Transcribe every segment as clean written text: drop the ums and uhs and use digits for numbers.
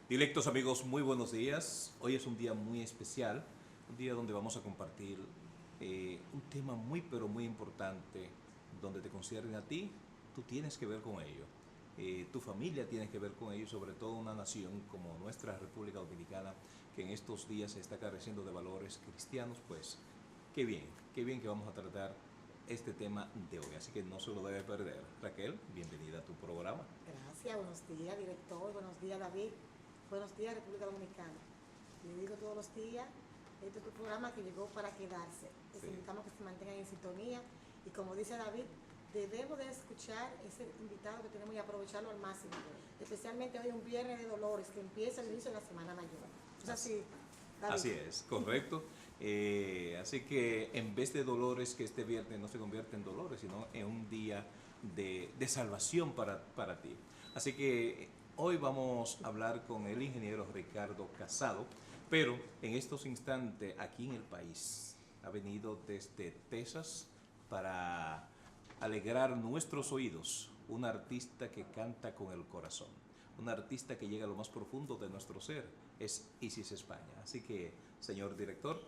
Directos amigos, muy buenos días. Hoy es un día muy especial, un día donde vamos a compartir un tema muy pero muy importante, donde te concierne a ti, tú tienes que ver con ello. Tu familia tiene que ver con ello, sobre todo una nación como nuestra República Dominicana, que en estos días se está careciendo de valores cristianos, pues qué bien que vamos a tratar este tema de hoy, así que no se lo debe perder. Raquel, bienvenida a tu programa. Gracias, buenos días, director, buenos días, David, buenos días, República Dominicana. Le digo todos los días, este es tu programa que llegó para quedarse. Les Sí. invitamos a que se mantengan en sintonía y como dice David, debemos de escuchar ese invitado que tenemos y aprovecharlo al máximo, especialmente hoy un viernes de Dolores que empieza el inicio de la Semana Mayor. Es Así, así, David. así es, correcto. Así que en vez de dolores, que este viernes no se convierte en dolores, sino en un día de salvación para ti. Así que hoy vamos a hablar con el ingeniero Ricardo Casado, pero en estos instantes aquí en el país ha venido desde Texas para alegrar nuestros oídos, un artista que canta con el corazón, un artista que llega a lo más profundo de nuestro ser, es Isis España. Así que, señor director,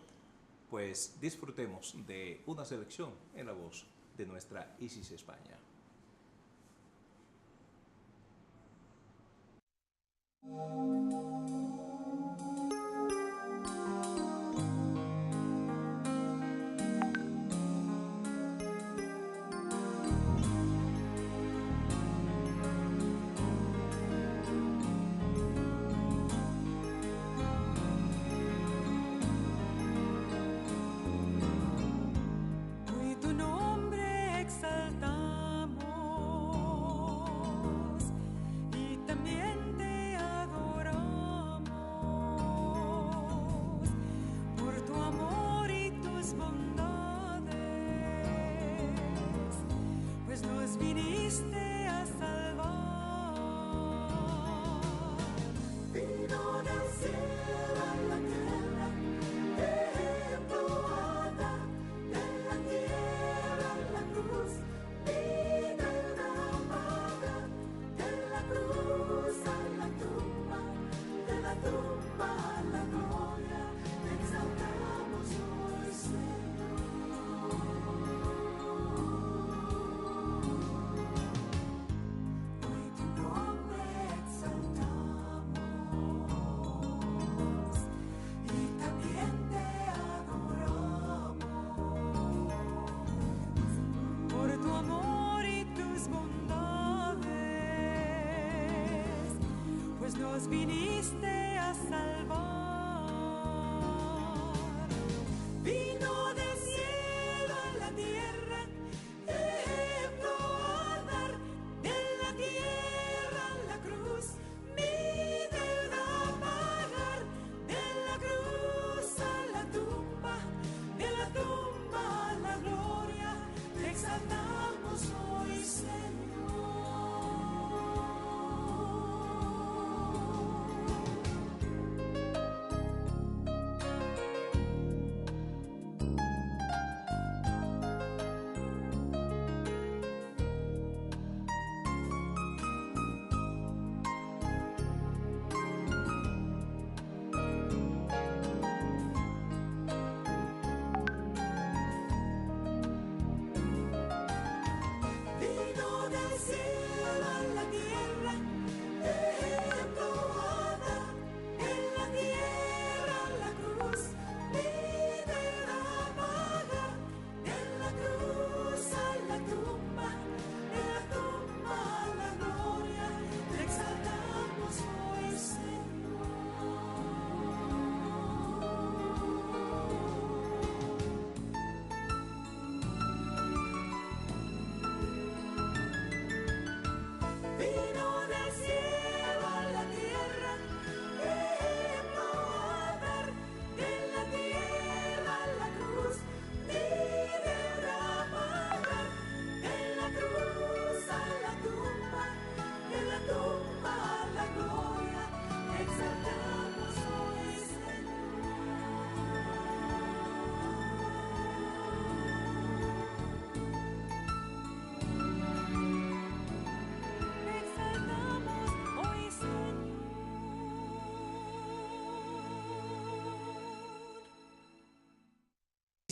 pues disfrutemos de una selección en la voz de nuestra Isis España. Hoy tu nombre exaltamos y también te adoramos por tu amor y tus bondades, pues nos viniste a salvar. Vino del cielo a la tierra, probada de la tierra a la cruz, vida amada, de la cruz a la tumba, de la tumba a la gloria, te exaltamos hoy, Señor. Hoy tu nombre exaltamos y también te adoramos por tu amor y tus bondades, pues nos viniste a salvar. Vino del cielo a la tierra, ejemplo a dar, de la tierra a la cruz, mi deuda a pagar, de la cruz a la tumba, de la tumba a la gloria, te exaltamos hoy, Señor.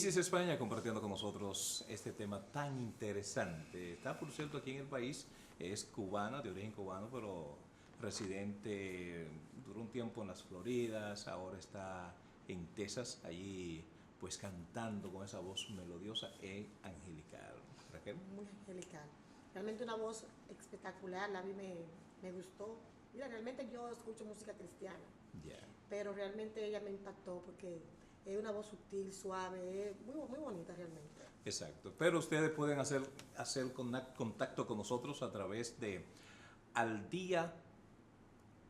Isis España compartiendo con nosotros este tema tan interesante. Está, por cierto, aquí en el país, es cubana, de origen cubano, pero residente, duró un tiempo en las Floridas, ahora está en Texas, allí pues cantando con esa voz melodiosa e angelical. Raquel. Muy angelical. Realmente una voz espectacular, la vi me gustó. Mira, realmente yo escucho música cristiana, Ya. pero realmente ella me impactó porque es una voz sutil, suave, es muy bonita realmente. Exacto. Pero ustedes pueden hacer contacto con nosotros a través de Al Día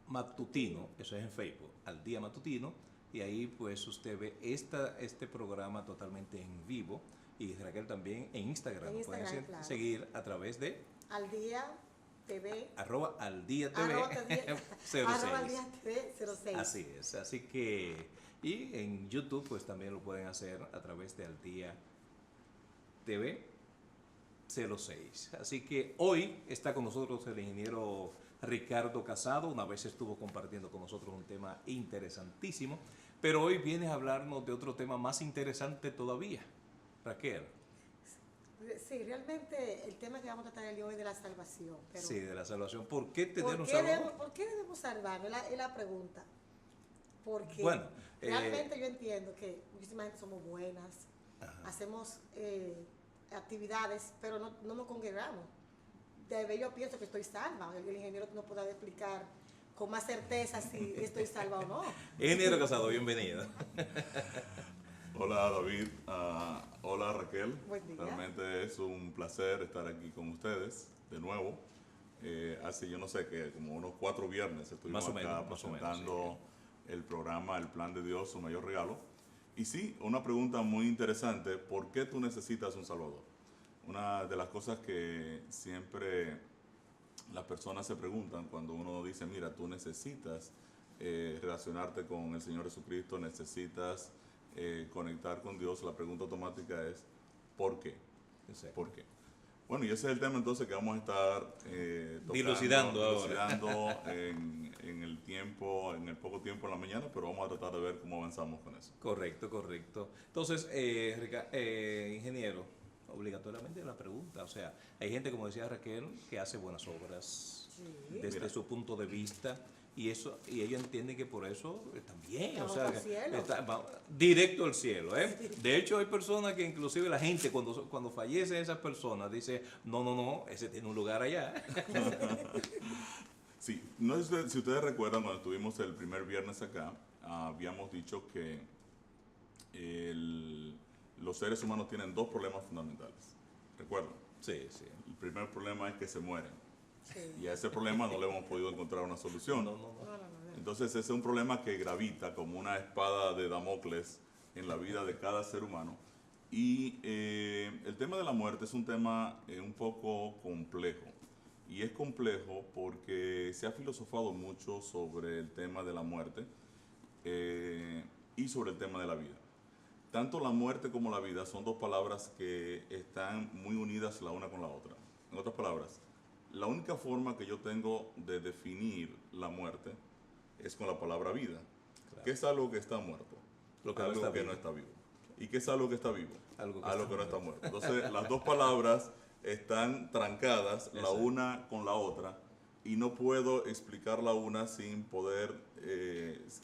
Matutino, eso es en Facebook, Al Día Matutino, y ahí pues usted ve este programa totalmente en vivo, y Raquel también en Instagram. En Lo pueden Instagram, claro. seguir a través de Al Día TV, @Al Día TV arroba 06. Al Día TV 06. Así es, así que, y en YouTube pues también lo pueden hacer a través de Al Día TV 06. Así que hoy está con nosotros el ingeniero Ricardo Casado, una vez estuvo compartiendo con nosotros un tema interesantísimo, pero hoy viene a hablarnos de otro tema más interesante todavía. Raquel. Sí, realmente el tema que vamos a tratar el día de hoy es de la salvación. Pero Sí, de la salvación. ¿Por qué tener ¿por un qué salvador? ¿por qué debemos salvarnos? Es la pregunta. Porque Bueno, realmente yo entiendo que muchísima gente somos buenas, Ajá. hacemos actividades, pero no nos congregamos. Yo pienso que estoy salva. El ingeniero no puede explicar con más certeza si estoy salva o no. Ingeniero Casado, bienvenido. Hola David, hola Raquel. Buen día. Realmente es un placer estar aquí con ustedes de nuevo. Hace yo no sé que como unos 4 viernes estuvimos Más o menos, acá más o menos, presentando el programa El Plan de Dios, su mayor regalo. Y sí, una pregunta muy interesante, ¿por qué tú necesitas un Salvador? Una de las cosas que siempre las personas se preguntan cuando uno dice, mira, tú necesitas relacionarte con el Señor Jesucristo, necesitas conectar con Dios, la pregunta automática es, ¿por qué? Exacto. ¿Por qué? Bueno, y ese es el tema entonces que vamos a estar tocando, Dilucidando ahora. en el tiempo, en el poco tiempo en la mañana, pero vamos a tratar de ver cómo avanzamos con eso. Correcto, correcto. Entonces, ingeniero, obligatoriamente la pregunta, o sea, hay gente, como decía Raquel, que hace buenas obras Sí. desde Mira. su punto de vista y ellos entienden que por eso están bien, o Vamos sea, al cielo. directo al cielo, ¿eh? De hecho, hay personas que inclusive la gente cuando fallece esas personas dice, no, ese tiene un lugar allá. Sí, no sé si ustedes recuerdan cuando estuvimos el primer viernes acá, habíamos dicho que los seres humanos tienen 2 problemas fundamentales. ¿Recuerdan? Sí, sí. El primer problema es que se mueren. Sí. Y a ese problema no le hemos podido encontrar una solución. No. No. Entonces ese es un problema que gravita como una espada de Damocles en la vida de cada ser humano. Y el tema de la muerte es un tema un poco complejo. Y es complejo porque se ha filosofado mucho sobre el tema de la muerte y sobre el tema de la vida. Tanto la muerte como la vida son 2 palabras que están muy unidas la una con la otra. En otras palabras, la única forma que yo tengo de definir la muerte es con la palabra vida. Claro. ¿Qué es algo que está muerto? Lo que no Algo está que vivo. no está vivo. ¿Y qué es algo que está vivo? Algo que Algo está que no está muerto. muerto. Entonces, las 2 palabras están trancadas la Exacto. una con la otra y no puedo explicar la una sin poder,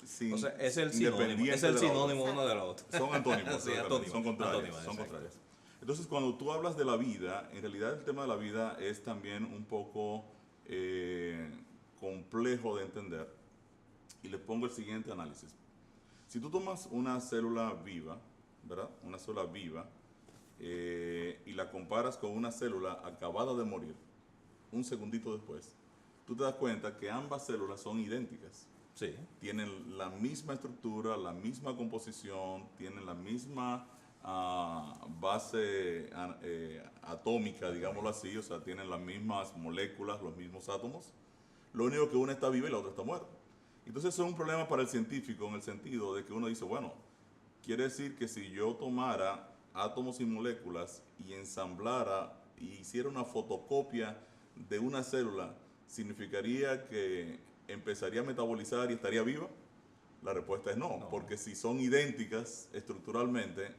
sin O sea, es el sinónimo, independiente es el de la otra. sinónimo uno de la otra. Son antónimos, Sí, exactamente, antónimos, son contrarios. antónimos, Son exacto. contrarios. Entonces, cuando tú hablas de la vida, en realidad el tema de la vida es también un poco complejo de entender. Y les pongo el siguiente análisis. Si tú tomas una célula viva, ¿verdad? Una célula viva, y la comparas con una célula acabada de morir, un segundito después, tú te das cuenta que ambas células son idénticas. Sí. Tienen la misma estructura, la misma composición, tienen la misma base atómica, digámoslo así, o sea, tienen las mismas moléculas, los mismos átomos. Lo único que una está viva y la otra está muerta. Entonces eso es un problema para el científico en el sentido de que uno dice, bueno, quiere decir que si yo tomara átomos y moléculas y ensamblara y hiciera una fotocopia de una célula, ¿significaría que empezaría a metabolizar y estaría viva? La respuesta es no, No. porque si son idénticas estructuralmente,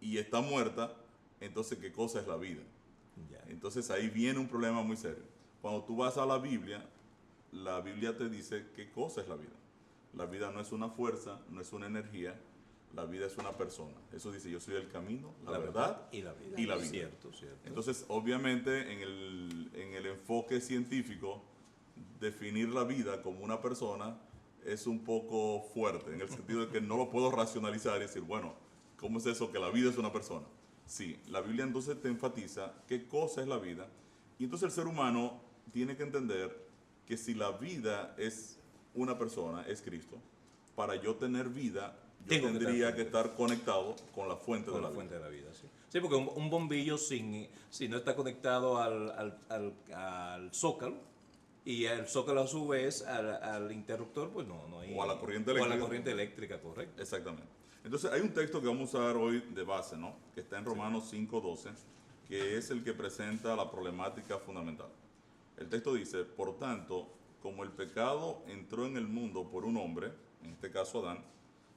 y está muerta, entonces ¿qué cosa es la vida? Ya. Entonces ahí viene un problema muy serio. Cuando tú vas a la Biblia te dice qué cosa es la vida. La vida no es una fuerza, no es una energía, la vida es una persona. Eso dice, yo soy el camino, la verdad y la vida. y la vida. Cierto, cierto. Entonces, obviamente, en el enfoque científico, definir la vida como una persona es un poco fuerte, en el sentido de que no lo puedo racionalizar y decir, bueno, ¿cómo es eso que la vida es una persona? Sí, la Biblia entonces te enfatiza qué cosa es la vida, y entonces el ser humano tiene que entender que si la vida es una persona, es Cristo, para yo tener vida, yo Tengo que tendría estar que estar conectado con la fuente Con de la la fuente vida. de la vida, sí. Sí, porque un bombillo si no está conectado al zócalo, y el zócalo a su vez al interruptor, pues no hay... O a la corriente O a la eléctrica. corriente eléctrica, correcto. Exactamente. Entonces hay un texto que vamos a usar hoy de base, ¿no? Que está en Romanos 5:12, que es el que presenta la problemática fundamental. El texto dice, por tanto, como el pecado entró en el mundo por un hombre, en este caso Adán,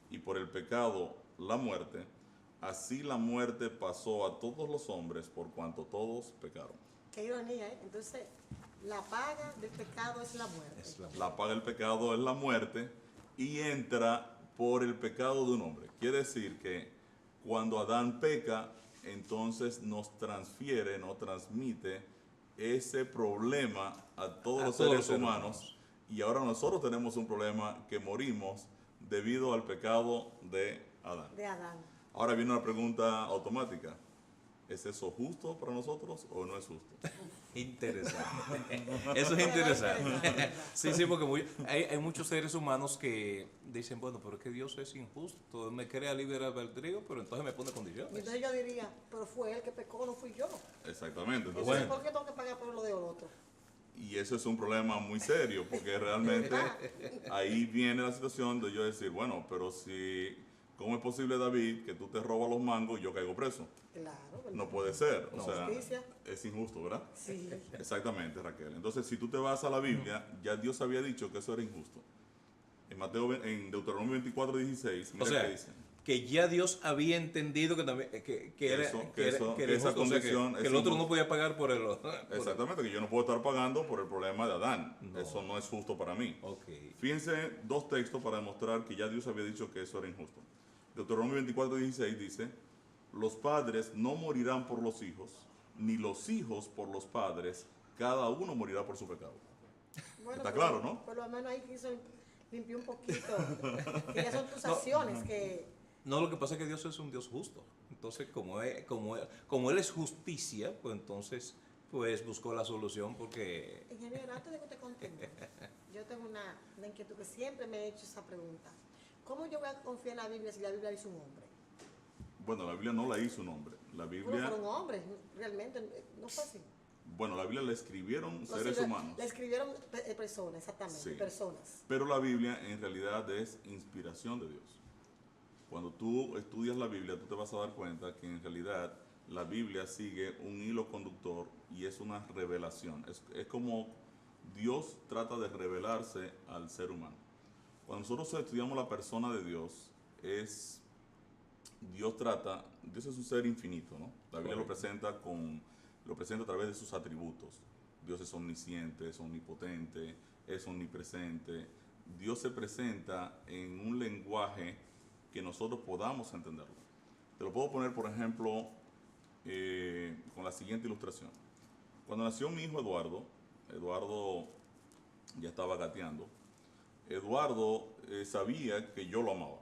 y por el pecado la muerte, así la muerte pasó a todos los hombres por cuanto todos pecaron. Qué ironía, ¿eh? Entonces, la paga del pecado es la muerte. Es la- La paga del pecado es la muerte y entra por el pecado de un hombre. Quiere decir que cuando Adán peca, entonces nos transfiere, nos transmite ese problema a todos A los todos seres los seres humanos. humanos. Y ahora nosotros tenemos un problema que morimos debido al pecado de Adán. De Adán. Ahora viene una pregunta automática. ¿Es eso justo para nosotros o no es justo? Interesante. Eso es interesante. Sí, sí, porque hay muchos seres humanos que dicen, bueno, pero es que Dios es injusto, Él me crea libre albedrío, pero entonces me pone Y condiciones. entonces yo diría, pero fue él que pecó, no fui yo. Exactamente. Entonces, Entonces, ¿por qué tengo que pagar por lo de otro? y eso es un problema muy serio, porque realmente ahí viene la situación de yo decir, bueno, pero si, ¿cómo es posible, David, que tú te robas los mangos y yo caigo preso? Claro, ¿verdad? No puede ser, o No. sea, Justicia. es injusto, ¿verdad? Sí. Exactamente, Raquel. Entonces, si tú te vas a la Biblia, ya Dios había dicho que eso era injusto. En Deuteronomio 24:16, mira O sea, qué dice. que ya Dios había entendido que también que era, Eso- que era- eso- que era esa injusto, o sea, condición que es el otro injusto. no podía pagar por el... Exactamente, que yo no puedo estar pagando por el problema de Adán. No. Eso no es justo para mí. Ok. Fíjense dos textos para demostrar que ya Dios había dicho que eso era injusto. Deuteronomio 24:16 dice, los padres no morirán por los hijos, ni los hijos por los padres, cada uno morirá por su pecado. Bueno, Está pero- claro, ¿no? Por lo menos ahí quiso limpiar un poquito. Que ya son tus No. acciones que... No, lo que pasa es que Dios es un Dios justo. Entonces, como él es justicia, pues entonces pues buscó la solución porque... Ingeniero, antes de que usted continúe, yo tengo una inquietud que siempre me he hecho esa pregunta. ¿Cómo yo voy a confiar en la Biblia si la Biblia dice un hombre? Bueno, la Biblia no la hizo un hombre. La Bueno, Biblia, fueron hombres, realmente, no fue así. bueno, la Biblia la escribieron No, seres sí, humanos. La escribieron personas, exactamente, Sí. personas. Pero la Biblia en realidad es inspiración de Dios. Cuando tú estudias la Biblia, tú te vas a dar cuenta que en realidad la Biblia sigue un hilo conductor y es una revelación. Es como Dios trata de revelarse al ser humano. Cuando nosotros estudiamos la persona de Dios, Dios es un ser infinito, ¿no? La Biblia lo presenta a través de sus atributos. Dios es omnisciente, es omnipotente, es omnipresente. Dios se presenta en un lenguaje que nosotros podamos entenderlo. Te lo puedo poner, por ejemplo, con la siguiente ilustración. Cuando nació mi hijo Eduardo ya estaba gateando. Eduardo sabía que yo lo amaba.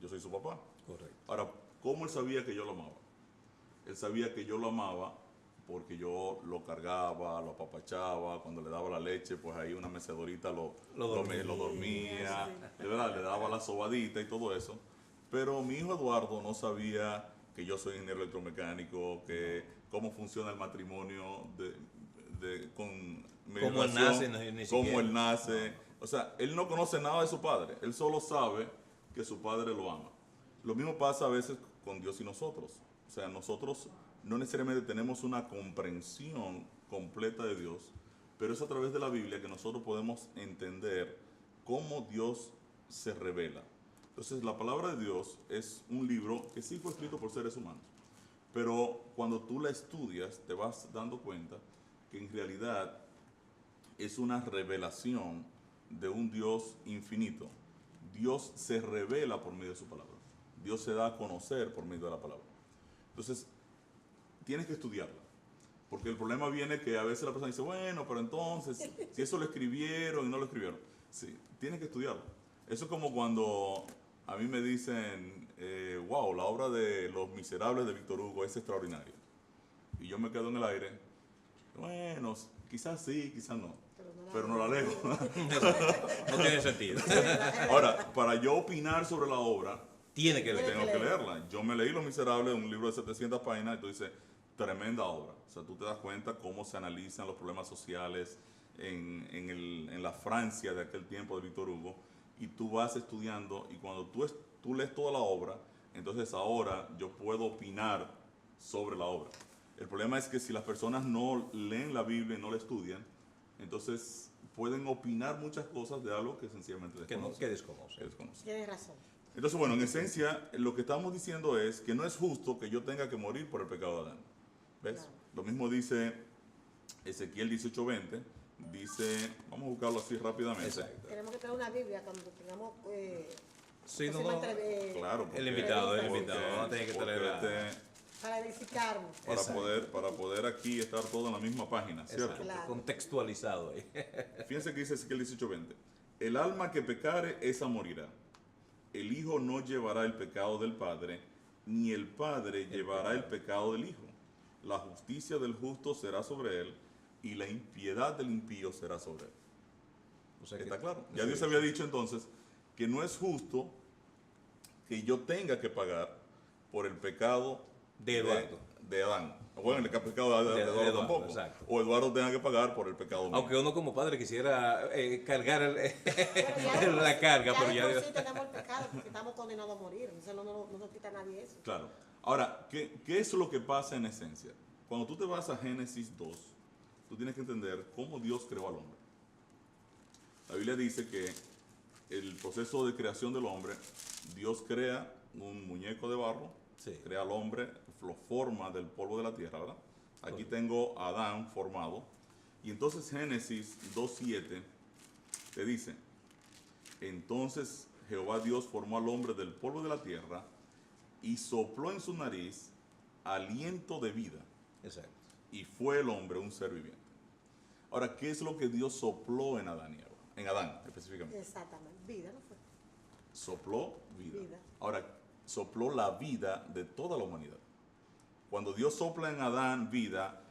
Yo soy su papá. Correcto. Ahora, ¿cómo él sabía que yo lo amaba? Él sabía que yo lo amaba porque yo lo cargaba, lo apapachaba, cuando le daba la leche, pues ahí una mecedorita lo dormía, Sí. de verdad, le daba la sobadita y todo eso. Pero mi hijo Eduardo no sabía que yo soy ingeniero electromecánico, que cómo funciona el matrimonio con mi Cómo él relación, nace, ni cómo siquiera. él nace. O sea, él no conoce nada de su padre, él solo sabe que su padre lo ama. Lo mismo pasa a veces con Dios y nosotros. O sea, nosotros no necesariamente tenemos una comprensión completa de Dios, pero es a través de la Biblia que nosotros podemos entender cómo Dios se revela. Entonces, la palabra de Dios es un libro que sí fue escrito por seres humanos. Pero cuando tú la estudias, te vas dando cuenta que en realidad es una revelación de un Dios infinito. Dios se revela por medio de su palabra. Dios se da a conocer por medio de la palabra. Entonces, tienes que estudiarla. Porque el problema viene que a veces la persona dice, bueno, pero entonces, si eso lo escribieron y no lo escribieron. Sí, tienes que estudiarlo. Eso es como cuando a mí me dicen, wow, la obra de Los Miserables de Víctor Hugo es extraordinaria. Y yo me quedo en el aire, bueno, quizás sí, quizás no. Pero no la leo. No tiene sentido. Ahora, para yo opinar sobre la obra, Tiene que leer. tengo que leerla. Yo me leí Los Miserables, un libro de 700 páginas, y tú dices, tremenda obra. O sea, tú te das cuenta cómo se analizan los problemas sociales en la Francia de aquel tiempo de Víctor Hugo, y tú vas estudiando, y cuando tú lees toda la obra, entonces ahora yo puedo opinar sobre la obra. El problema es que si las personas no leen la Biblia y no la estudian, entonces pueden opinar muchas cosas de algo que sencillamente desconocen. Que desconoce. Que desconocen. Tienes razón. Entonces, bueno, en esencia, lo que estamos diciendo es que no es justo que yo tenga que morir por el pecado de Adán. ¿Ves? Claro. Lo mismo dice Ezequiel 18:20. Dice, vamos a buscarlo así rápidamente. Exacto. Tenemos que traer una Biblia cuando tengamos... Sí, no, próxima no. Claro, porque- El invitado, porque- vamos a tener que porque traer para edificarnos. Exacto. para poder aquí estar todo en la misma página, ¿cierto? Exacto, Claro. contextualizado ahí. Fíjense que dice Ezequiel 18:20. El alma que pecare, esa morirá. El hijo no llevará el pecado del padre, ni el padre llevará el pecado del hijo. La justicia del justo será sobre él, y la impiedad del impío será sobre él. O sea que- ¿Está claro? Ya Sí. Dios había dicho entonces que no es justo que yo tenga que pagar por el pecado De Eduardo. de Adán. Bueno, el pecado de De Eduardo Eduardo, tampoco. exacto. O Eduardo tenga que pagar por el pecado mío. Aunque uno como padre quisiera cargar Pero ya de por- la carga, pero de ya por Dios. sí tenemos el pecado porque estamos condenados a morir. Entonces no nos quita nadie eso. Claro. Ahora, ¿qué es lo que pasa en esencia? Cuando tú te vas a Génesis 2, tú tienes que entender cómo Dios creó al hombre. La Biblia dice que el proceso de creación del hombre, Dios crea un muñeco de barro, Sí. crea al hombre, lo forma del polvo de la tierra, ¿verdad? Aquí Correcto. tengo a Adán formado. Y entonces Génesis 2:7 te dice, entonces Jehová Dios formó al hombre del polvo de la tierra y sopló en su nariz aliento de vida, Exacto. y fue el hombre un ser viviente. Ahora, ¿qué es lo que Dios sopló en Adán y Eva? En Adán específicamente. Exactamente. Vida, ¿no fue? Sopló vida. Vida. Ahora, sopló la vida de toda la humanidad. Cuando Dios sopla en Adán vida,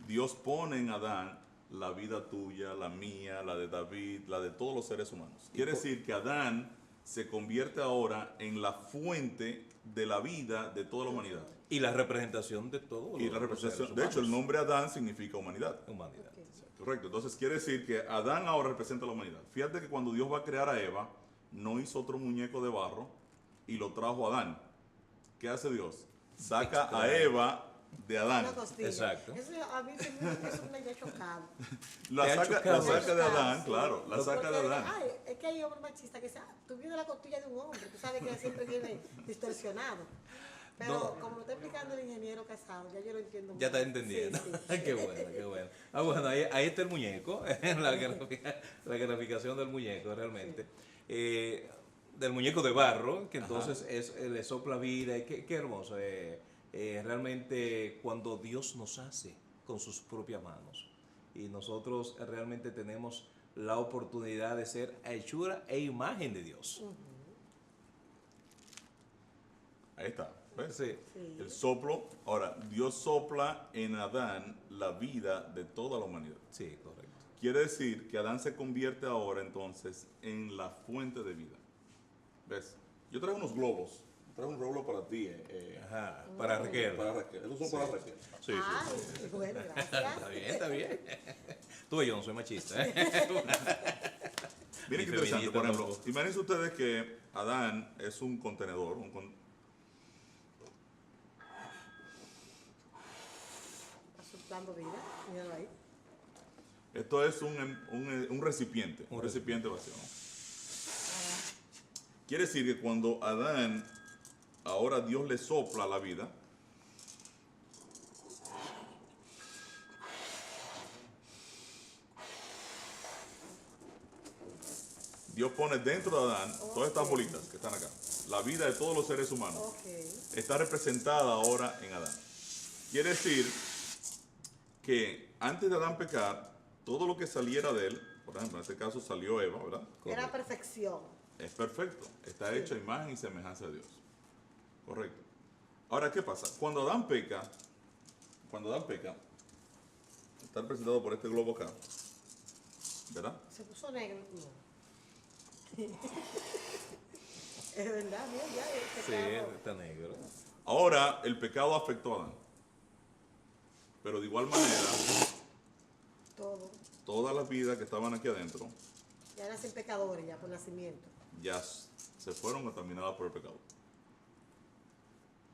Dios pone en Adán la vida tuya, la mía, la de David, la de todos los seres humanos. Quiere decir que Adán se convierte ahora en la fuente de la vida de toda la humanidad. Y la representación de todo. Y la representación, de hecho, el nombre Adán significa humanidad. Humanidad. Correcto, entonces quiere decir que Adán ahora representa a la humanidad. Fíjate que cuando Dios va a crear a Eva, no hizo otro muñeco de barro y lo trajo a Adán. ¿Qué hace Dios? Saca a Extrae. Eva de Adán. Una costilla. Exacto. Eso a mí eso me ha chocado. La Te ha saca, chocado. la saca de Adán, Sí. claro, la saca de Porque, Adán. ay, es que hay hombres machistas que dicen, tú vienes de la costilla de un hombre, tú sabes que siempre viene distorsionado. Pero No. como lo está explicando el ingeniero Casado, ya yo lo entiendo. Ya está muy bien. entendiendo. Sí, sí. Qué bueno, qué bueno. Ah, bueno, ahí está el muñeco, la graficación del muñeco realmente. Del muñeco de barro, que entonces le sopla vida, y qué hermoso. Realmente cuando Dios nos hace con sus propias manos y nosotros realmente tenemos la oportunidad de ser hechura e imagen de Dios. Ahí está. ¿Ves? Sí. Sí. El soplo. Ahora, Dios sopla en Adán la vida de toda la humanidad. Sí, correcto. Quiere decir que Adán se convierte ahora entonces en la fuente de vida. ¿Ves? Yo traigo unos globos. Traigo un globo para ti. Ajá, para Raquel. Para Raquel. Esos son para Raquel. Sí, sí, Ay, sí. bueno, Está gracias. bien, está bien. Tú y yo no soy machista. Miren qué Ni interesante. feminista Por ejemplo, tampoco. imagínense ustedes que Adán es un contenedor. Está soplando vida, míralo ahí. Esto es un recipiente. Un recipiente vacío, ¿no? Quiere decir que cuando Adán ahora Dios le sopla la vida. Dios pone dentro de Adán todas estas bolitas que están acá. La vida de todos los seres humanos Ok. está representada ahora en Adán. Quiere decir que antes de Adán pecar, todo lo que saliera de él, por ejemplo, en este caso salió Eva, ¿verdad? Era perfección. Es perfecto, está hecho a imagen y semejanza de Dios. Correcto. Ahora, ¿qué pasa? Cuando Adán peca, está representado por este globo acá, ¿verdad? Se puso negro el culo. Es verdad, mira, ya el Sí, pecado. está negro. Ahora, el pecado afectó a Adán. Pero de igual manera, Todo. todas las vidas que estaban aquí adentro Ya nacen pecadores, ya por nacimiento. ya se fueron contaminadas por el pecado.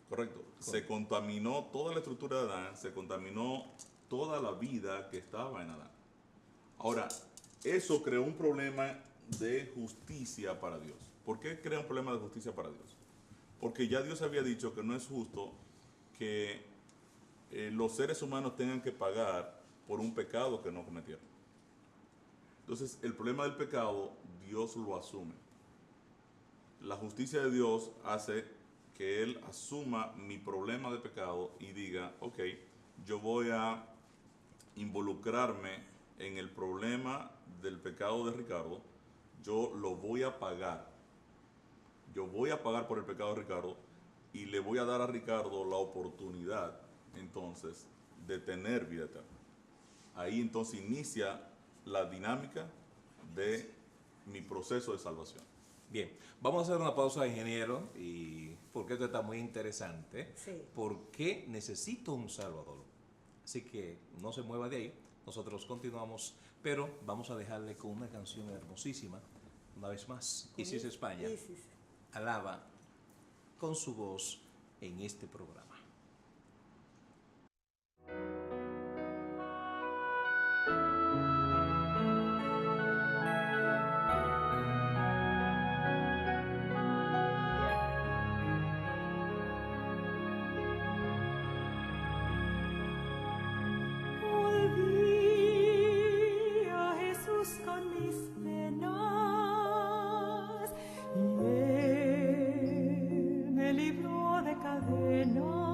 Correcto. Se contaminó toda la estructura de Adán, se contaminó toda la vida que estaba en Adán. Ahora, eso creó un problema de justicia para Dios. ¿Por qué crea un problema de justicia para Dios? Porque ya Dios había dicho que no es justo que los seres humanos tengan que pagar por un pecado que no cometieron. Entonces, el problema del pecado, Dios lo asume. La justicia de Dios hace que Él asuma mi problema de pecado y diga, ok, yo voy a involucrarme en el problema del pecado de Ricardo, yo lo voy a pagar. Yo voy a pagar por el pecado de Ricardo y le voy a dar a Ricardo la oportunidad, entonces, de tener vida eterna. Ahí entonces inicia la dinámica de mi proceso de salvación. Bien, vamos a hacer una pausa, ingeniero, y porque esto está muy interesante. Sí. ¿Por qué necesito un Salvador? Así que no se mueva de ahí, nosotros continuamos, pero vamos a dejarle con una canción hermosísima, una vez más, Isis España, Isis. alaba con su voz en este programa. Volví a Jesús con mis penas y Él me libró de cadenas.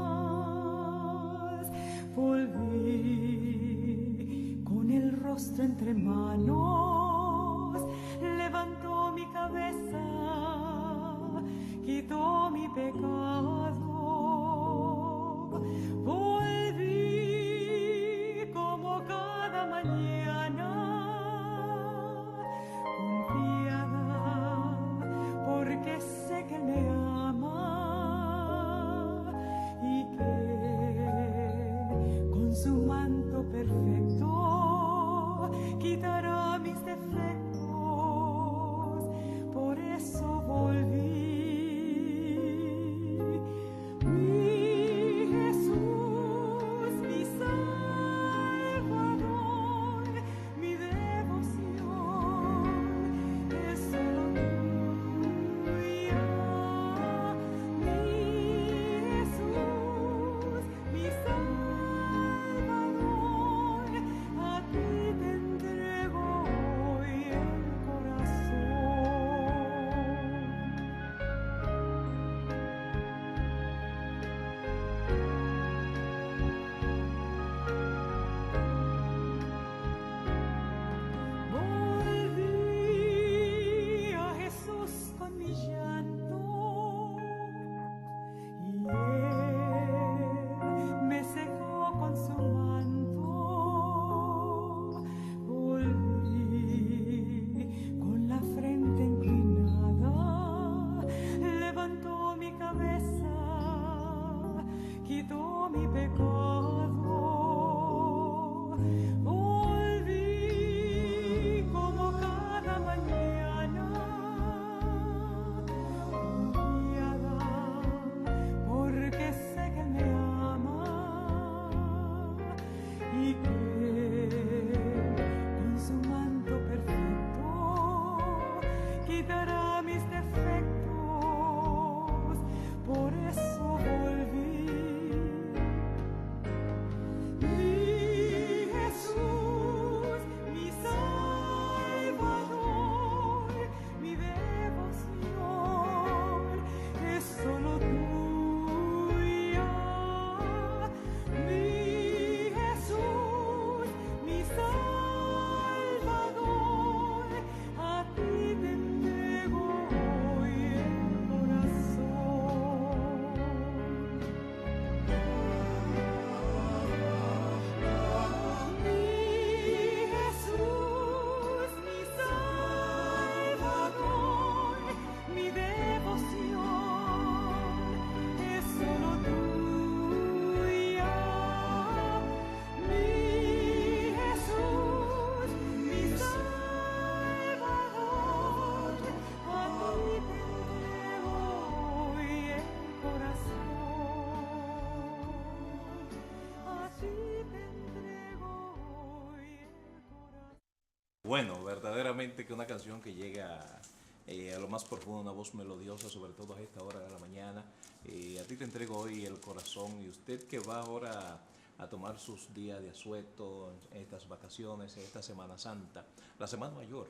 bueno, verdaderamente que una canción que llega a lo más profundo, una voz melodiosa, sobre todo a esta hora de la mañana. A ti te entrego hoy el corazón, y usted que va ahora a tomar sus días de asueto en estas vacaciones, en esta Semana Santa, la Semana Mayor,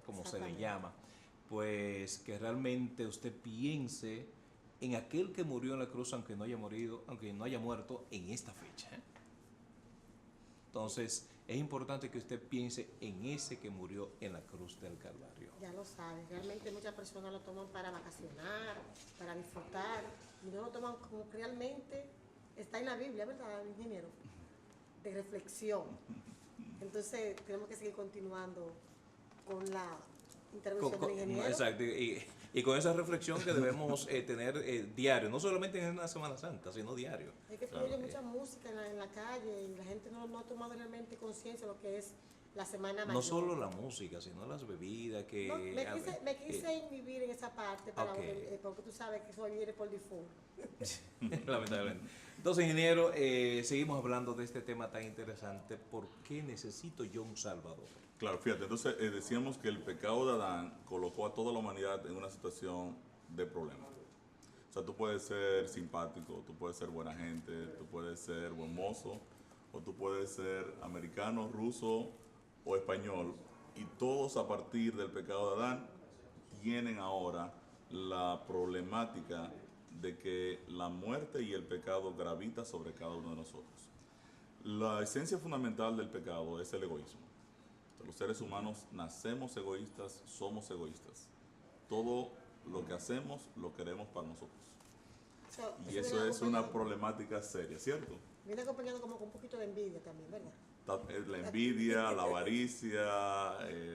como se le llama, pues que realmente usted piense en aquel que murió en la cruz, aunque no haya morido, aunque no haya muerto en esta fecha. Entonces, es importante que usted piense en ese que murió en la cruz del Calvario. Ya lo sabes, realmente muchas personas lo toman para vacacionar, para disfrutar, y no lo toman como que realmente está en la Biblia, ¿verdad, ingeniero? De reflexión. Entonces, tenemos que seguir continuando con la intervención del ingeniero. Exacto, y con esa reflexión que debemos tener diario, no solamente en una Semana Santa, sino diario. Es que fluye mucha música en la calle y la gente no ha tomado realmente conciencia de lo que es la Semana Mayor. No solo la música, sino las bebidas que... No, me quise inhibir en esa parte para porque tú sabes que eso viene por default. Lamentablemente. Entonces, ingeniero, seguimos hablando de este tema tan interesante. ¿Por qué necesito yo un Salvador? Claro, fíjate, entonces decíamos que el pecado de Adán colocó a toda la humanidad en una situación de problema. O sea, tú puedes ser simpático, tú puedes ser buena gente, tú puedes ser buen mozo, o tú puedes ser americano, ruso o español, y todos a partir del pecado de Adán tienen ahora la problemática de que la muerte y el pecado gravita sobre cada uno de nosotros. La esencia fundamental del pecado es el egoísmo. Los seres humanos nacemos egoístas, somos egoístas. Todo lo que hacemos lo queremos para nosotros. Y eso es una problemática seria, ¿cierto? Viene acompañado como con un poquito de envidia también, ¿verdad? La envidia, la avaricia,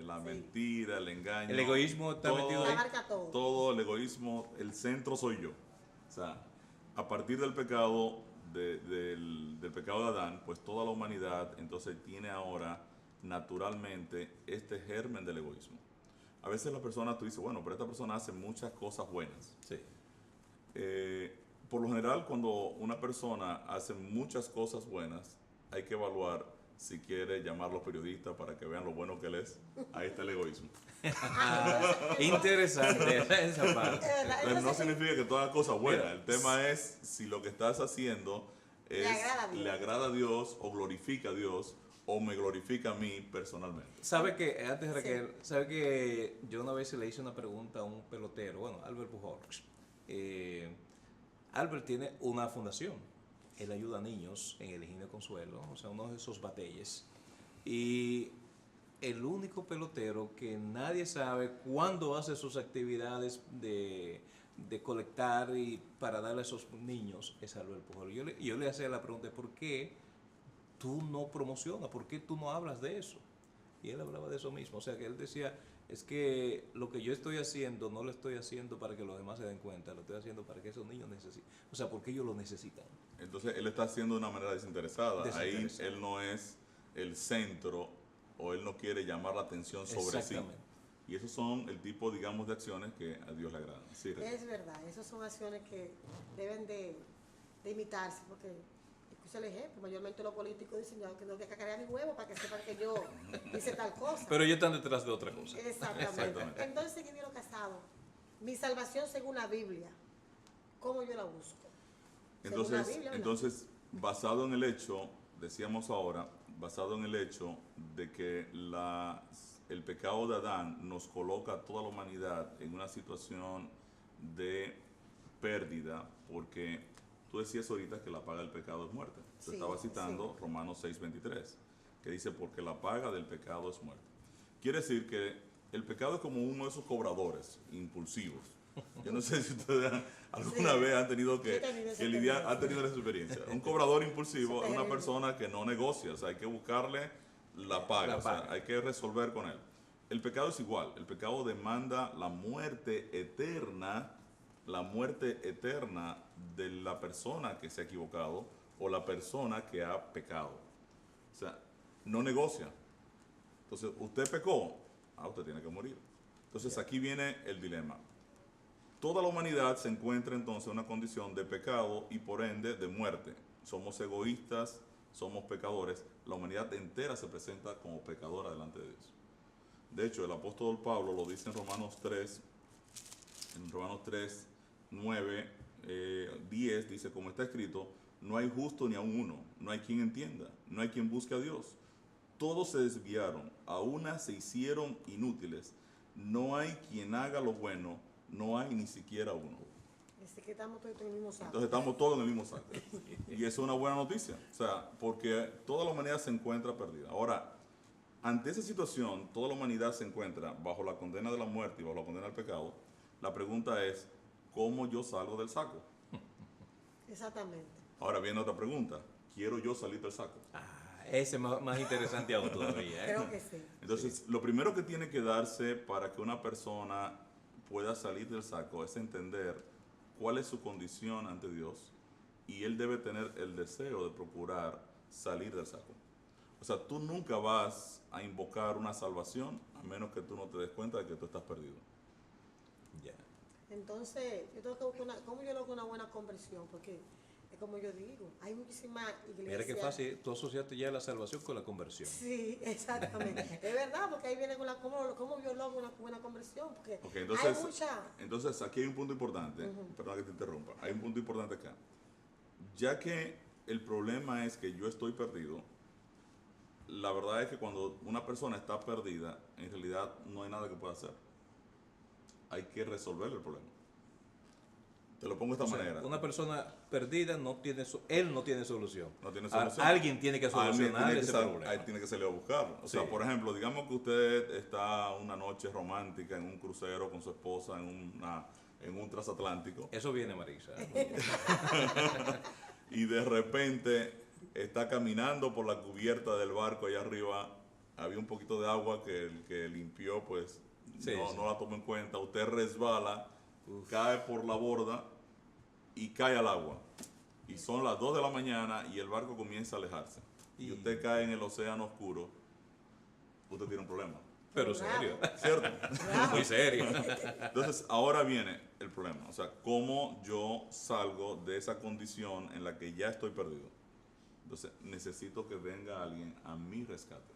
la mentira, el engaño. El egoísmo está metido ahí. Abarca todo. Todo el egoísmo, el centro soy yo. O sea, a partir del pecado, del pecado de Adán, pues toda la humanidad entonces tiene ahora naturalmente este germen del egoísmo. A veces la persona, tú dices, bueno, pero esta persona hace muchas cosas buenas. Sí. Por lo general, cuando una persona hace muchas cosas buenas, hay que evaluar si quiere llamar a los periodistas para que vean lo bueno que él es. Ahí está el egoísmo. Interesante esa parte. No significa que todas cosas buenas. El tema es si lo que estás haciendo le agrada a Dios o glorifica a Dios o me glorifica a mí personalmente. ¿Sabe que, antes Raquel, sabe que yo una vez le hice una pregunta a un pelotero, bueno, Albert Pujols. Albert tiene una fundación. Él ayuda a niños en el Ingenio Consuelo, o sea, uno de esos batalles. Y el único pelotero que nadie sabe cuándo hace sus actividades de colectar y para darle a esos niños es Albert Pujols. Yo le hacía la pregunta, ¿por qué tú no promocionas? ¿Por qué tú no hablas de eso? Y él hablaba de eso mismo. O sea, que él decía, es que lo que yo estoy haciendo no lo estoy haciendo para que los demás se den cuenta, lo estoy haciendo para que esos niños necesiten. O sea, porque ellos lo necesitan. Entonces, él está haciendo de una manera desinteresada. Ahí él no es el centro o él no quiere llamar la atención sobre sí. Y esos son el tipo, digamos, de acciones que a Dios le agradan. Sí, es verdad, esas son acciones que deben de imitarse, porque escucha el ejemplo, mayormente los políticos dicen, yo que tengo que cacarear mi huevo para que sepan que yo hice tal cosa. Pero ellos están detrás de otra cosa. Exactamente. Entonces, ingeniero Casado, mi salvación según la Biblia, ¿cómo yo la busco? Entonces, basado en el hecho, decíamos ahora, basado en el hecho de que el pecado de Adán nos coloca a toda la humanidad en una situación de pérdida, porque tú decías ahorita que la paga del pecado es muerte. Te estaba citando Romanos 6:23, que dice, porque la paga del pecado es muerte. Quiere decir que el pecado es como uno de esos cobradores impulsivos. Yo no sé si ustedes alguna vez han tenido que lidiar, han tenido esa experiencia. Un cobrador impulsivo es una persona que no negocia, o sea, hay que buscarle la paga, o sea, hay que resolver con él. El pecado es igual, el pecado demanda la muerte eterna de la persona que se ha equivocado o la persona que ha pecado. O sea, no negocia. Entonces, usted pecó, usted tiene que morir. Entonces, aquí viene el dilema. Toda la humanidad se encuentra entonces en una condición de pecado y por ende de muerte. Somos egoístas, somos pecadores. La humanidad entera se presenta como pecadora delante de Dios. De hecho, el apóstol Pablo lo dice en Romanos 3, 9, 10, dice, como está escrito, no hay justo ni aun uno, no hay quien entienda, no hay quien busque a Dios. Todos se desviaron, a una se hicieron inútiles, no hay quien haga lo bueno, no hay ni siquiera uno. Así que estamos todos en el mismo saco. Entonces estamos todos en el mismo saco. Y eso es una buena noticia. O sea, porque toda la humanidad se encuentra perdida. Ahora, ante esa situación, toda la humanidad se encuentra bajo la condena de la muerte y bajo la condena del pecado. La pregunta es, ¿cómo yo salgo del saco? Exactamente. Ahora viene otra pregunta. ¿Quiero yo salir del saco? Ese es más interesante aún todavía. Creo que sí. Entonces, lo primero que tiene que darse para que una persona pueda salir del saco es entender cuál es su condición ante Dios y él debe tener el deseo de procurar salir del saco. O sea, tú nunca vas a invocar una salvación a menos que tú no te des cuenta de que tú estás perdido. Ya. Entonces, yo tengo que buscar ¿cómo yo logro una buena conversión? Porque es como yo digo, hay muchísimas iglesias. Mira qué fácil, tú asociaste ya la salvación con la conversión. Sí, exactamente. Es verdad, porque ahí viene con cómo yo logro una buena conversión. Porque Ok, entonces, hay mucha. entonces aquí hay un punto importante, perdón que te interrumpa, hay un punto importante acá. Ya que el problema es que yo estoy perdido, la verdad es que cuando una persona está perdida, en realidad no hay nada que pueda hacer. Hay que resolver el problema. Te lo pongo de esta O sea, manera. una persona perdida él no tiene solución. No tiene solución. Alguien tiene que Alguien solucionar tiene que ese problema. Ahí tiene que salir a buscarlo. O sea, Sí. por ejemplo, digamos que usted está una noche romántica en un crucero con su esposa en un transatlántico Eso viene, Marisa. y de repente está caminando por la cubierta del barco allá arriba. Había un poquito de agua que el que limpió, pues Sí, sí. no la tomó en cuenta. Usted resbala, cae por la borda y cae al agua. Y son las 2 de la mañana y el barco comienza a alejarse. Y usted cae en el océano oscuro. Usted tiene un problema. Pero serio. ¿Cierto? Muy serio. Entonces, ahora viene el problema. O sea, ¿cómo yo salgo de esa condición en la que ya estoy perdido? Entonces, necesito que venga alguien a mi rescate.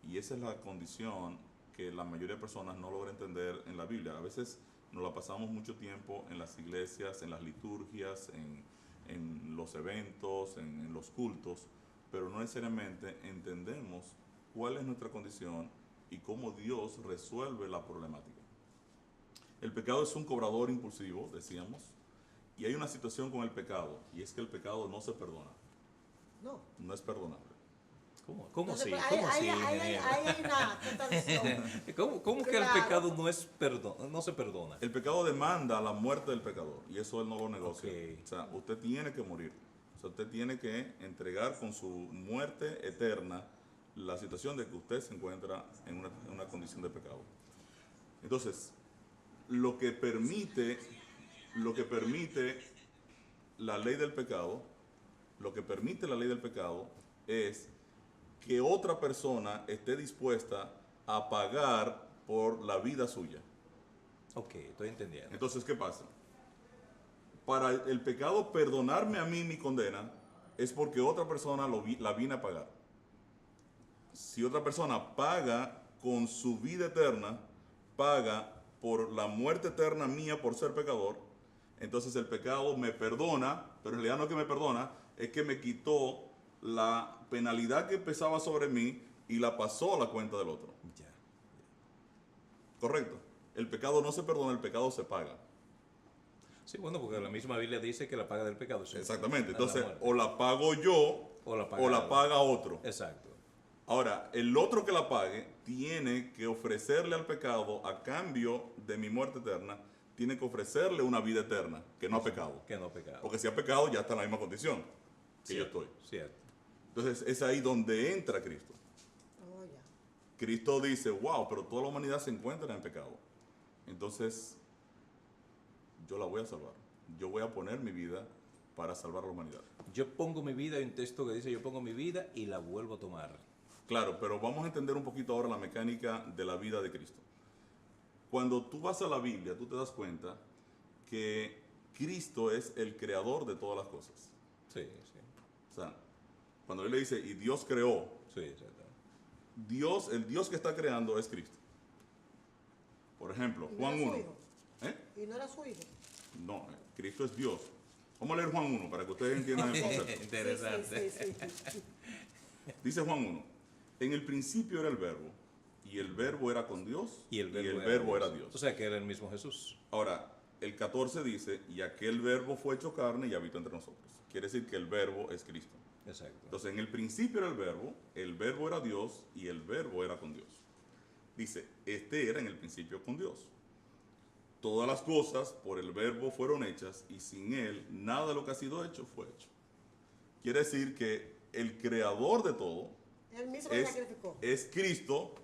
Y esa es la condición que la mayoría de personas no logra entender en la Biblia. A veces nos la pasamos mucho tiempo en las iglesias, en las liturgias, en los eventos, en los cultos, pero no necesariamente entendemos cuál es nuestra condición y cómo Dios resuelve la problemática. El pecado es un cobrador impulsivo, decíamos, y hay una situación con el pecado, y es que el pecado no se perdona, No. no es perdonable. ¿Cómo Entonces, sí? pues, ¿Cómo sí, ahí ingeniero? hay una contradicción. ¿Cómo que el Claro. pecado no se perdona? El pecado demanda la muerte del pecador, y eso él no lo negocia. Ok. O sea, usted tiene que morir. O sea, usted tiene que entregar con su muerte eterna la situación de que usted se encuentra en una condición de pecado. Entonces, lo que permite la ley del pecado, es que otra persona esté dispuesta a pagar por la vida suya. Ok, estoy entendiendo. Entonces, ¿qué pasa? Para el pecado perdonarme a mí mi condena es porque otra persona la vine a pagar. Si otra persona paga con su vida eterna, paga por la muerte eterna mía por ser pecador, entonces el pecado me perdona, pero en realidad no es que me perdona, es que me quitó la penalidad que pesaba sobre mí y la pasó a la cuenta del otro. Ya. ¿Correcto? El pecado no se perdona, el pecado se paga. Sí, bueno, porque la misma Biblia dice que la paga del pecado es Exactamente. la Entonces, muerte. o la pago yo O la paga paga otro. Exacto. Ahora, el otro que la pague tiene que ofrecerle al pecado, a cambio de mi muerte eterna, tiene que ofrecerle una vida eterna, que no ha pecado. Que no pecado. Porque si ha pecado, ya está en la misma condición que yo estoy. Cierto. Entonces, es ahí donde entra Cristo. Oh, ya. Cristo dice, wow, pero toda la humanidad se encuentra en pecado. Entonces, yo la voy a salvar. Yo voy a poner mi vida para salvar a la humanidad. Yo pongo mi vida, hay un texto que dice, yo pongo mi vida y la vuelvo a tomar. Claro, pero vamos a entender un poquito ahora la mecánica de la vida de Cristo. Cuando tú vas a la Biblia, tú te das cuenta que Cristo es el creador de todas las cosas. Sí, sí. O sea, cuando él le dice, y Dios creó, Sí, exacto. Dios, el Dios que está creando es Cristo. Por ejemplo, ¿Y no Juan era su 1. hijo? ¿Eh? Y no era su hijo. No, Cristo es Dios. Vamos a leer Juan 1 para que ustedes entiendan el concepto. Interesante. Sí. Dice Juan 1, en el principio era el verbo, y el verbo era con Dios, Y el verbo, era Dios. O sea que era el mismo Jesús. Ahora, el 14 dice, y aquel verbo fue hecho carne y habitó entre nosotros. Quiere decir que el verbo es Cristo. Exacto. Entonces, en el principio era el verbo era Dios, y el verbo era con Dios. Dice, este era en el principio con Dios. Todas las cosas por el verbo fueron hechas, y sin él nada de lo que ha sido hecho fue hecho. Quiere decir que el creador de todo Él mismo se sacrificó. es Cristo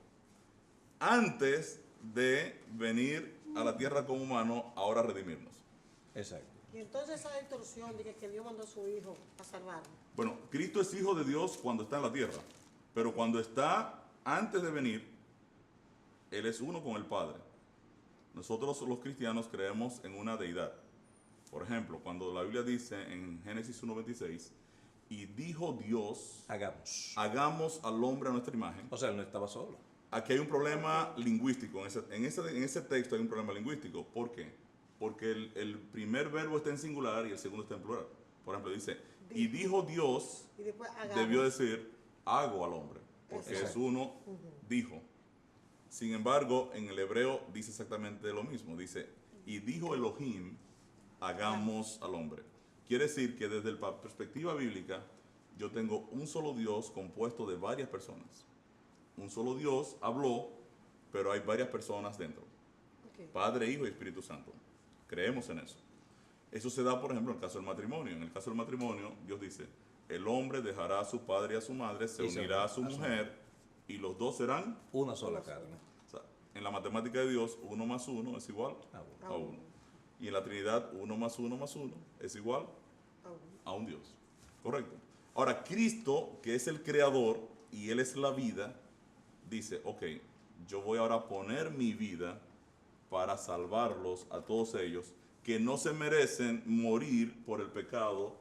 antes de venir a la tierra como humano, ahora a redimirnos. Exacto. Y entonces esa distorsión de que Dios mandó a su hijo a salvarlo. Bueno, Cristo es hijo de Dios cuando está en la tierra, pero cuando está antes de venir, Él es uno con el Padre. Nosotros los cristianos creemos en una deidad. Por ejemplo, cuando la Biblia dice en Génesis 1:26, y dijo Dios, hagamos al hombre a nuestra imagen. O sea, él no estaba solo. Aquí hay un problema lingüístico, en ese texto hay un problema lingüístico. ¿Por qué? Porque el primer verbo está en singular y el segundo está en plural. Por ejemplo, dice, y dijo Dios, Y después hagamos. debió decir, hago al hombre, porque Exacto. es uno, dijo. Sin embargo, en el hebreo dice exactamente lo mismo, dice, y dijo Elohim, hagamos al hombre. Quiere decir que desde la perspectiva bíblica, yo tengo un solo Dios compuesto de varias personas. Un solo Dios habló, pero hay varias personas dentro. Ok. Padre, Hijo y Espíritu Santo. Creemos en eso. Eso se da, por ejemplo, en el caso del matrimonio. En el caso del matrimonio, Dios dice, el hombre dejará a su padre y a su madre, se Y se unirá a unirá su a su mujer, y los dos serán. Una sola carne. O sea, en la matemática de Dios, 1 más 1 es igual Ah, a 1. Y en la Trinidad, 1 más 1 más 1 es igual a un Dios. Correcto. Ahora, Cristo, que es el creador y Él es la vida, dice, ok, yo voy ahora a poner mi vida para salvarlos a todos ellos que no se merecen morir por el pecado,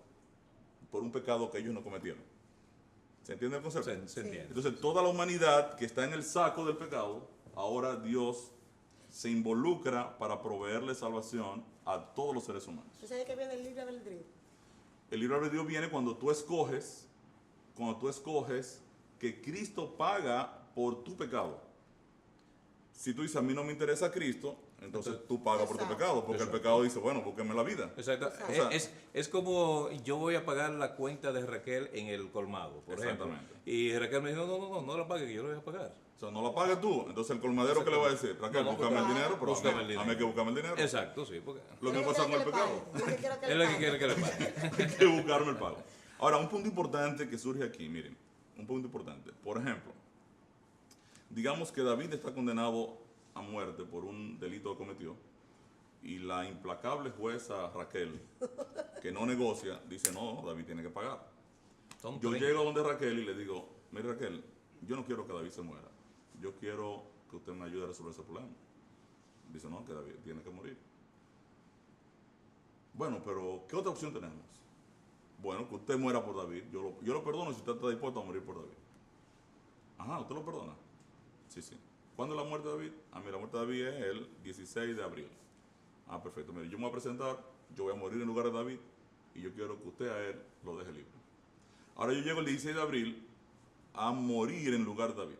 por un pecado que ellos no cometieron. ¿Se entiende el concepto? Se entiende. Entonces, toda la humanidad que está en el saco del pecado, ahora Dios se involucra para proveerle salvación a todos los seres humanos. Entonces ahí que viene el libre albedrío. El libre albedrío viene cuando tú escoges que Cristo paga por tu pecado. Si tú dices, a mí no me interesa Cristo, entonces tú pagas por tu Exacto. pecado, porque el pecado dice, bueno, búsqueme la vida. Exacto. Exacto. O sea, Es como yo voy a pagar la cuenta de Raquel en el colmado, por ejemplo. Exactamente. Y Raquel me dijo, no la pague, que yo lo voy a pagar. O sea, no la pagues tú. Entonces el colmadero, ¿qué le va a decir? Raquel, No, búscame el porque- dinero, pero búscame el a mí hay dinero. que buscarme el dinero. Exacto, sí, porque Lo que Yo pasa con el quiero que le pecado. pague. Yo quiero que es le lo que pague. quiere que le pague. Hay que buscarme el pago. Ahora, un punto importante que surge aquí, miren, un punto importante. Por ejemplo, digamos que David está condenado a muerte por un delito que cometió y la implacable jueza Raquel, que no negocia, dice, no, David tiene que pagar. Son Yo 30. llego donde Raquel y le digo, mire Raquel, yo no quiero que David se muera, yo quiero que usted me ayude a resolver ese problema. Dice, no, que David tiene que morir. Bueno, pero ¿qué otra opción tenemos? Bueno, que usted muera por David, yo lo perdono si usted está dispuesto a morir por David. Ajá, ¿usted lo perdona? Sí, sí. ¿Cuándo es la muerte de David? Mira, la muerte de David es el 16 de abril. Perfecto. Mire, yo me voy a presentar, yo voy a morir en lugar de David y yo quiero que usted a él lo deje libre. Ahora yo llego el 16 de abril a morir en lugar de David.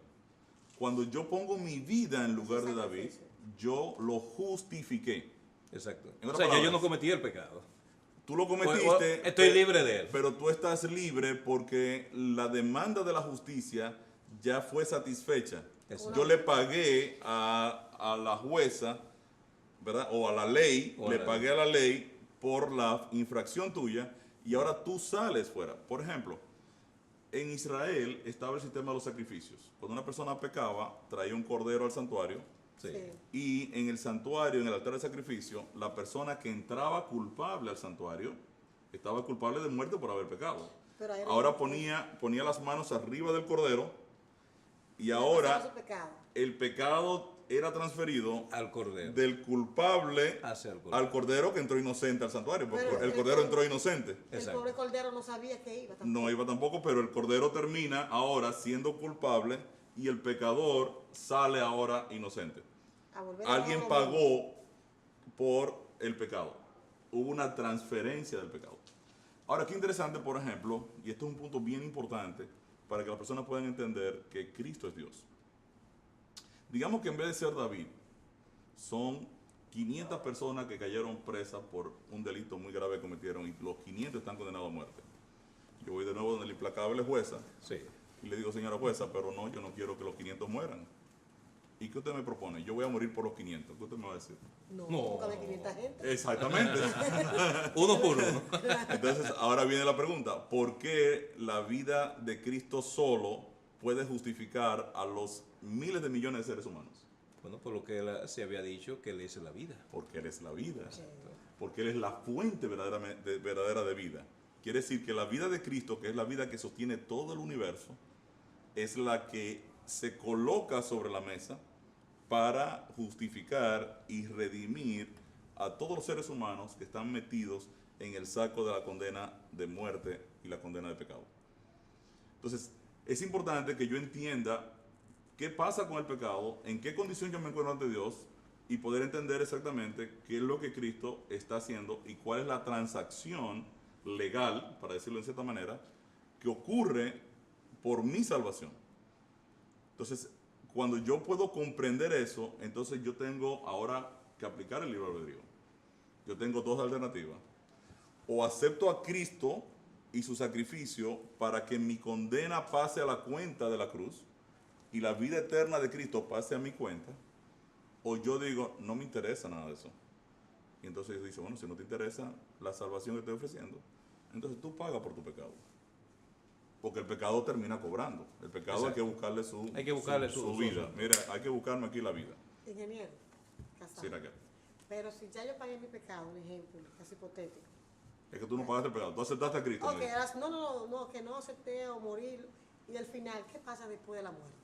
Cuando yo pongo mi vida en lugar de David, yo lo justifiqué. Exacto. En O otras sea, ya yo palabras, no cometí el pecado. Tú lo Pues, cometiste. estoy libre de él. Pero tú estás libre porque la demanda de la justicia ya fue satisfecha. Exacto. Yo le pagué a la jueza, ¿verdad? O a la ley, O a le la pagué a la ley por la infracción tuya y ahora tú sales fuera. Por ejemplo, en Israel estaba el sistema de los sacrificios. Cuando una persona pecaba, traía un cordero al santuario. Sí. Y en el santuario, en el altar de sacrificio, la persona que entraba culpable al santuario estaba culpable de muerte por haber pecado. Pero ahí Ahora no- ponía las manos arriba del cordero y ya ahora pasaba su pecado. el pecado era transferido Al cordero. del culpable Hacia el cordero. al cordero que entró inocente al santuario, porque Pero el cordero entró inocente. El Exacto. pobre cordero no sabía que iba. tampoco. No iba tampoco, pero el cordero termina ahora siendo culpable y el pecador sale ahora inocente. A volver a Alguien lo mismo. pagó por el pecado. Hubo una transferencia del pecado. Ahora, qué interesante, por ejemplo, y esto es un punto bien importante para que las personas puedan entender que Cristo es Dios. Digamos que en vez de ser David, son 500 personas que cayeron presas por un delito muy grave que cometieron y los 500 están condenados a muerte. Yo voy de nuevo donde la implacable jueza Sí. y le digo, señora jueza, pero no, yo no quiero que los 500 mueran. ¿Y qué usted me propone? Yo voy a morir por los 500. ¿Qué usted me va a decir? No, No. nunca de 500 gente. Exactamente. Uno por uno. Entonces, ahora viene la pregunta, ¿por qué la vida de Cristo solo puede justificar a los miles de millones de seres humanos? Bueno, por lo que se había dicho, que Él es la vida. Porque Él es la vida. Sí. Porque Él es la fuente verdadera de vida. Quiere decir que la vida de Cristo, que es la vida que sostiene todo el universo, es la que se coloca sobre la mesa para justificar y redimir a todos los seres humanos que están metidos en el saco de la condena de muerte y la condena de pecado. Entonces, es importante que yo entienda qué pasa con el pecado, en qué condición yo me encuentro ante Dios y poder entender exactamente qué es lo que Cristo está haciendo y cuál es la transacción legal, para decirlo de cierta manera, que ocurre por mi salvación. Entonces, cuando yo puedo comprender eso, entonces yo tengo ahora que aplicar el libre albedrío. Yo tengo dos alternativas. O acepto a Cristo y su sacrificio para que mi condena pase a la cuenta de la cruz y la vida eterna de Cristo pase a mi cuenta, o yo digo, no me interesa nada de eso. Y entonces Dios dice, bueno, si no te interesa la salvación que estoy ofreciendo, entonces tú pagas por tu pecado. Porque el pecado termina cobrando. El pecado Exacto. hay que buscarle su, Hay que buscarle su vida. Mira, hay que buscarme aquí la vida. Ingeniero, casado. Sí, Raquel. Pero si ya yo pagué mi pecado, un ejemplo, casi hipotético. Es que tú no pagaste el pecado. Tú aceptaste a Cristo. Ok, me dice. no, que no acepté o morir. Y al final, ¿qué pasa después de la muerte?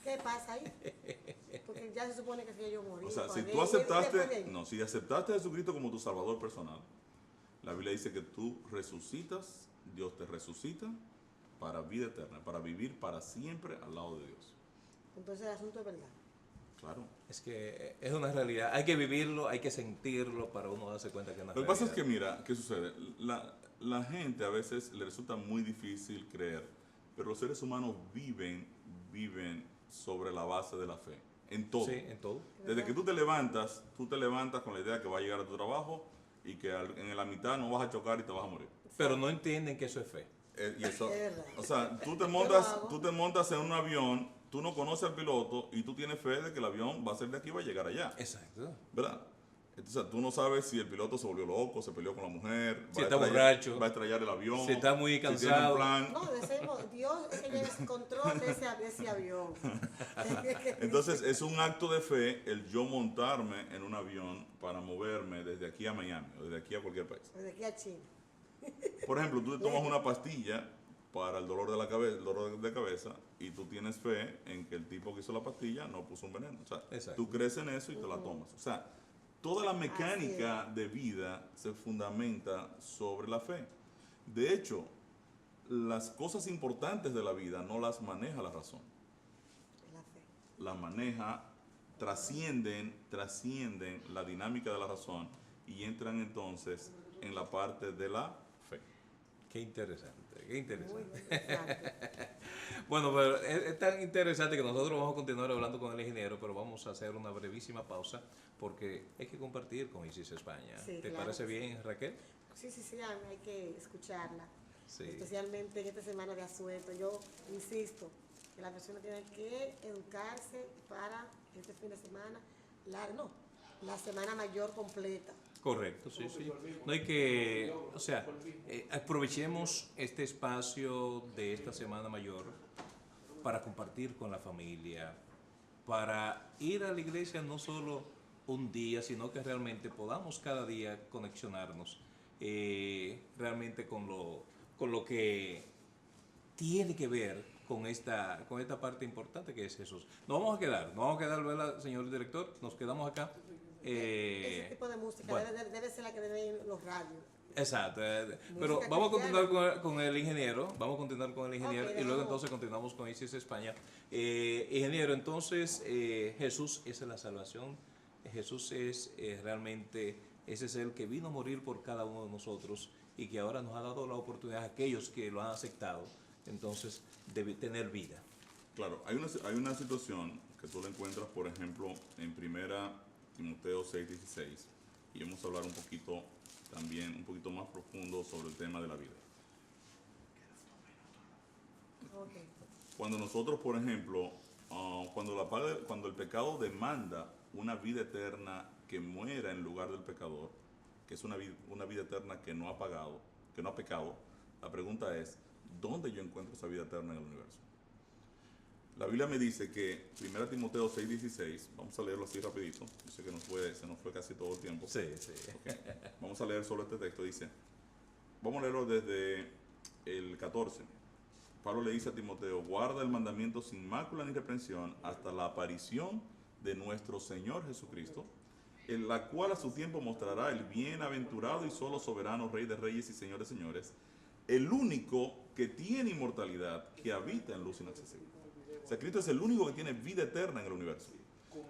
¿Qué pasa ahí? Porque ya se supone que si yo morí. O sea, si pagué, tú y después de aceptaste, ahí. no, si aceptaste a Jesucristo como tu salvador personal, la Biblia dice que tú resucitas, Dios te resucita para vida eterna, para vivir para siempre al lado de Dios. Entonces el asunto es verdad. Claro. Es que es una realidad. Hay que vivirlo, hay que sentirlo para uno darse cuenta que es una Lo que pasa es realidad. que, mira, ¿qué sucede? La gente a veces le resulta muy difícil creer, pero los seres humanos viven sobre la base de la fe, en todo. Sí, en todo. Desde que tú te levantas con la idea que vas a llegar a tu trabajo y que en la mitad no vas a chocar y te vas a morir. Pero no entienden que eso es fe. Y eso, Es verdad. o sea, tú lo hago. tú te montas en un avión, tú no conoces al piloto y tú tienes fe de que el avión va a ser de aquí y va a llegar allá, Exacto. ¿verdad? Entonces tú no sabes si el piloto se volvió loco, se peleó con la mujer, Si va a está estrellar- borracho, va a estrellar el avión, si está muy si tiene un cansado. plan. No, decimos, Dios es que lleva el control de ese avión. Entonces es un acto de fe el yo montarme en un avión para moverme desde aquí a Miami o desde aquí a cualquier país. Desde aquí a China. Por ejemplo, tú te tomas una pastilla para el dolor de la cabeza, el dolor de cabeza, y tú tienes fe en que el tipo que hizo la pastilla no puso un veneno. O sea, Exacto. tú crees en eso y te la tomas. O sea, toda la mecánica de vida se fundamenta sobre la fe. De hecho, las cosas importantes de la vida no las maneja la razón. La fe. Las maneja, trascienden la dinámica de la razón y entran entonces en la parte de la fe. Qué interesante, qué interesante. Muy interesante. Bueno, pero es tan interesante que nosotros vamos a continuar hablando con el ingeniero, pero vamos a hacer una brevísima pausa porque hay que compartir con Isis España. Sí, ¿Te claro parece que sí. bien, Raquel? Sí, hay que escucharla. Sí. Especialmente en esta semana de asueto. Yo insisto que las personas tienen que educarse para este fin de semana, la semana mayor completa. Correcto, sí, sí. No hay que, o sea, aprovechemos este espacio de esta Semana Mayor para compartir con la familia, para ir a la iglesia no solo un día, sino que realmente podamos cada día conexionarnos realmente con lo que tiene que ver con esta parte importante que es Jesús. Nos vamos a quedar, ¿verdad, señor director? Nos quedamos acá. Ese tipo de música bueno. debe ser la que deben los radios. Exacto, pero Música vamos a continuar cristiana. con el ingeniero, Ok, y luego vamos. entonces continuamos con Isis España. Ingeniero, entonces Jesús es la salvación, Jesús es realmente, ese es el que vino a morir por cada uno de nosotros y que ahora nos ha dado la oportunidad a aquellos que lo han aceptado, entonces, de tener vida. Claro, hay una situación que tú la encuentras, por ejemplo, en 1 Timoteo 6:16, y vamos a hablar un poquito también, un poquito más profundo sobre el tema de la vida. Ok. Cuando nosotros, por ejemplo, cuando el pecado demanda una vida eterna que muera en lugar del pecador, que es una vida eterna que no ha pecado, la pregunta es, ¿dónde yo encuentro esa vida eterna en el universo? La Biblia me dice que 1 Timoteo 6:16, vamos a leerlo así rapidito, yo sé que se nos fue casi todo el tiempo. Sí, sí. Okay. Vamos a leer solo este texto, dice, vamos a leerlo desde el 14. Pablo le dice a Timoteo, guarda el mandamiento sin mácula ni reprensión hasta la aparición de nuestro Señor Jesucristo, en la cual a su tiempo mostrará el bienaventurado y solo soberano Rey de Reyes y Señor de Señores, el único que tiene inmortalidad, que habita en luz inaccesible. O sea, Cristo es el único que tiene vida eterna en el universo.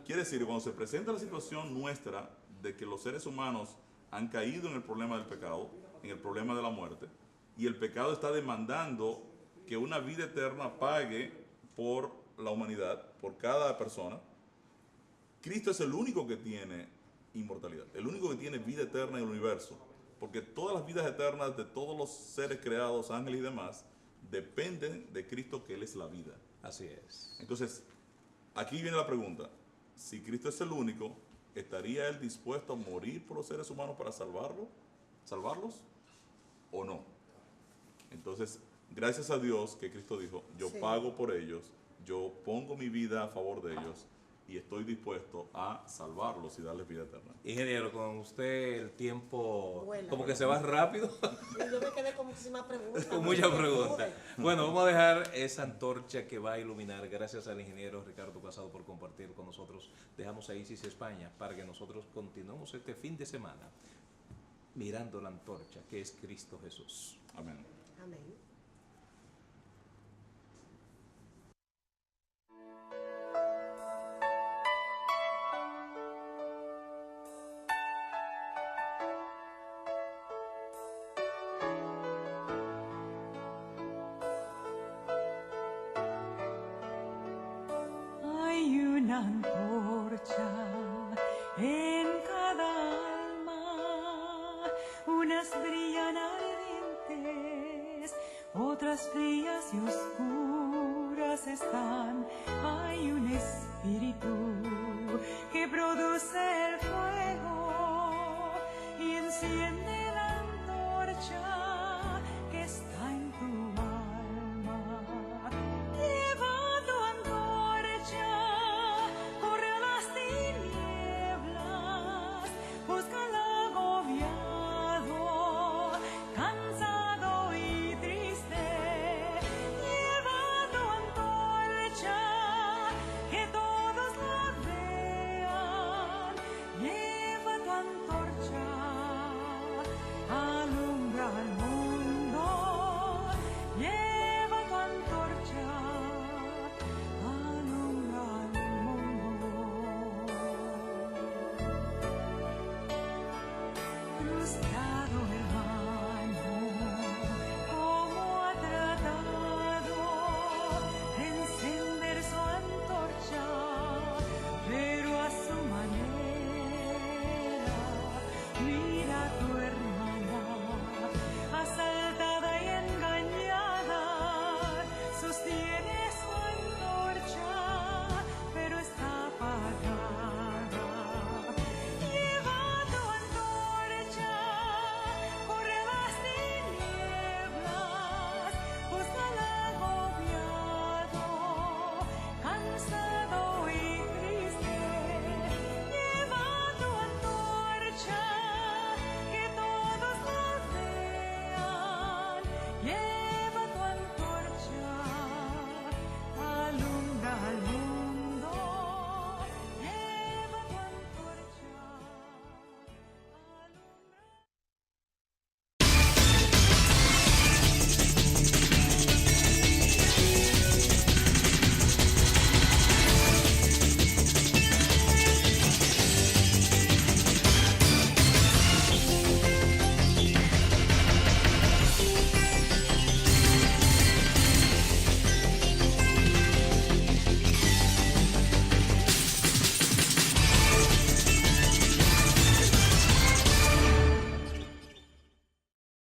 Quiere decir, cuando se presenta la situación nuestra de que los seres humanos han caído en el problema del pecado, en el problema de la muerte, y el pecado está demandando que una vida eterna pague por la humanidad, por cada persona, Cristo es el único que tiene inmortalidad, el único que tiene vida eterna en el universo, porque todas las vidas eternas de todos los seres creados, ángeles y demás, dependen de Cristo, que Él es la vida. Así es. Entonces, aquí viene la pregunta, si Cristo es el único, ¿estaría Él dispuesto a morir por los seres humanos para salvarlos o no? Entonces, gracias a Dios que Cristo dijo, yo Sí. pago por ellos, yo pongo mi vida a favor de ellos y estoy dispuesto a salvarlos y darles vida eterna. Ingeniero, con usted el tiempo Vuela. como que se va rápido. Y yo me quedé con muchísimas preguntas. Con muchas porque preguntas. pude. Bueno, vamos a dejar esa antorcha que va a iluminar. Gracias al ingeniero Ricardo Casado por compartir con nosotros. Dejamos a Isis España para que nosotros continuemos este fin de semana mirando la antorcha que es Cristo Jesús. Amén. Amén. Hay una antorcha en cada alma, unas brillan ardientes, otras frías y oscuras están. Hay un espíritu que produce el fuego y enciende